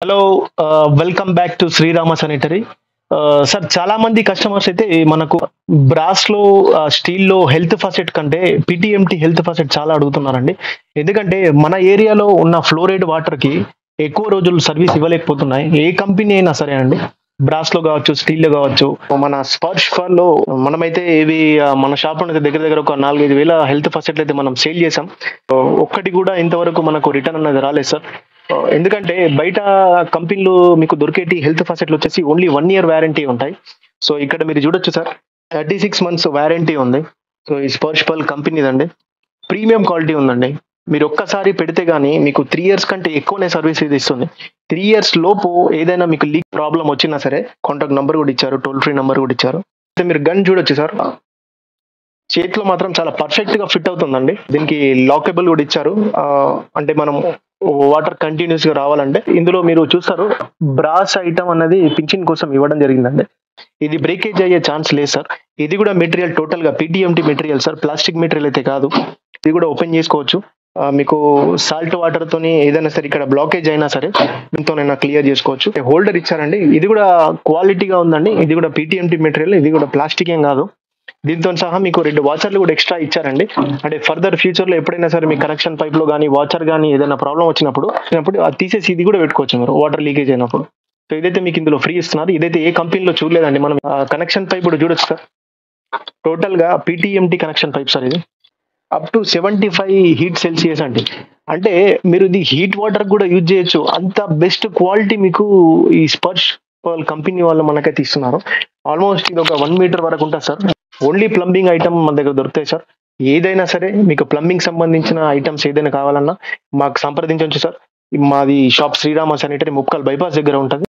Hello. Welcome back to Srirama sanitary. Sir, చాలా మంది customers అయితే మనకు బ్రాస్ లో, స్టీల్ లో హెల్త్ ఫాసెట్ కంటే పిటిఎంటి హెల్త్ ఫాసెట్ చాలా అడుగుతున్నారండి. ఎందుకంటే మన ఏరియాలో ఉన్న ఫ్లోరైడ్ వాటర్ కి ఎక్కువ రోజులు సర్వీస్ ఇవ్వలేకపోతున్నాయి. ఏ కంపెనీ అయినా సరే అండి, బ్రాస్ లో కావచ్చు, స్టీల్ లో కావచ్చు. మన స్పర్శ్ ఫర్ లో మనమైతే ఇవి మన షాప్ అనేది దగ్గర దగ్గర ఒక 4-5 వేల హెల్త్ ఫాసెట్లు అయితే మనం సేల్ చేసాం. ఒక్కటి కూడా ఇంతవరకు మనకు రిటర్న్ అనేది రాలేదు సార్. ఎందుకంటే బయట కంపెనీలు మీకు దొరికేటి హెల్త్ ఫాసెట్లు వచ్చేసి ఓన్లీ 1 year వ్యారంటీ ఉంటాయి. సో ఇక్కడ మీరు చూడొచ్చు సార్, 36 months వ్యారంటీ ఉంది. సో ఈ స్పర్శ్ కంపెనీదండి, ప్రీమియం క్వాలిటీ ఉందండి. మీరు ఒక్కసారి పెడితే గానీ మీకు 3 years కంటే ఎక్కువనే సర్వీస్ ఇది ఇస్తుంది. 3 years లోపు ఏదైనా మీకు లీక్ ప్రాబ్లం వచ్చినా సరే కాంటాక్ట్ నంబర్ కూడా ఇచ్చారు, టోల్ ఫ్రీ నంబర్ కూడా ఇచ్చారు. అయితే మీరు గన్ చూడొచ్చు సార్, చేతిలో మాత్రం చాలా పర్ఫెక్ట్ గా ఫిట్ అవుతుందండి. దీనికి లాకబుల్ కూడా ఇచ్చారు. అంటే మనం వాటర్ కంటిన్యూస్ గా రావాలంటే ఇందులో మీరు చూస్తారు, బ్రాస్ ఐటమ్ అనేది పింఛన్ కోసం ఇవ్వడం జరిగిందండి. ఇది బ్రేకేజ్ అయ్యే ఛాన్స్ లేదు సార్. ఇది కూడా మెటీరియల్ టోటల్ గా పిటిఎంటి మెటీరియల్ సార్, ప్లాస్టిక్ మెటీరియల్ అయితే కాదు. ఇది కూడా ఓపెన్ చేసుకోవచ్చు. మీకు సాల్ట్ వాటర్ తోని ఏదైనా సరే ఇక్కడ బ్లాకేజ్ అయినా సరే దీంతోనైనా క్లియర్ చేసుకోవచ్చు. హోల్డర్ ఇచ్చారండి, ఇది కూడా క్వాలిటీగా ఉందండి. ఇది కూడా పిటిఎంటి మెటీరియల్, ఇది కూడా ప్లాస్టిక్ ఏం కాదు. దీంతో సహా మీకు 2 వాచర్లు కూడా ఎక్స్ట్రా ఇచ్చారండి. అంటే ఫర్దర్ ఫ్యూచర్ లో ఎప్పుడైనా సరే మీ కనెక్షన్ పైప్ లో కానీ వాచర్ కానీ ఏదైనా ప్రాబ్లం వచ్చినప్పుడు అది తీసేసి ఇది కూడా పెట్టుకోవచ్చు మీరు, వాటర్ లీకేజ్ అయినప్పుడు. సో ఇదైతే మీకు ఇందులో ఫ్రీ ఇస్తున్నారు. ఇదైతే ఏ కంపెనీలో చూడలేదండి. మనం కనెక్షన్ పైప్ కూడా చూడొచ్చు సార్, టోటల్ గా పిటిఎంటి కనెక్షన్ పైప్ సార్. ఇది అప్ టు 75 హీట్ సెల్సియస్ అండి. అంటే మీరు ఇది హీట్ వాటర్ కూడా యూజ్ చేయొచ్చు. అంత బెస్ట్ క్వాలిటీ మీకు ఈ స్పర్శ్ కంపెనీ వాళ్ళు మనకైతే ఇస్తున్నారు. ఆల్మోస్ట్ ఇది ఒక 1 meter వరకు ఉంటుంది సార్. ఓన్లీ ప్లంబింగ్ ఐటమ్ మన దగ్గర దొరుకుతాయి సార్. ఏదైనా సరే మీకు ప్లంబింగ్ సంబంధించిన ఐటమ్స్ ఏదైనా కావాలన్నా మాకు సంప్రదించవచ్చు సార్. మాది shop Srirama sanitary, Mupkal bypass దగ్గర ఉంటుంది.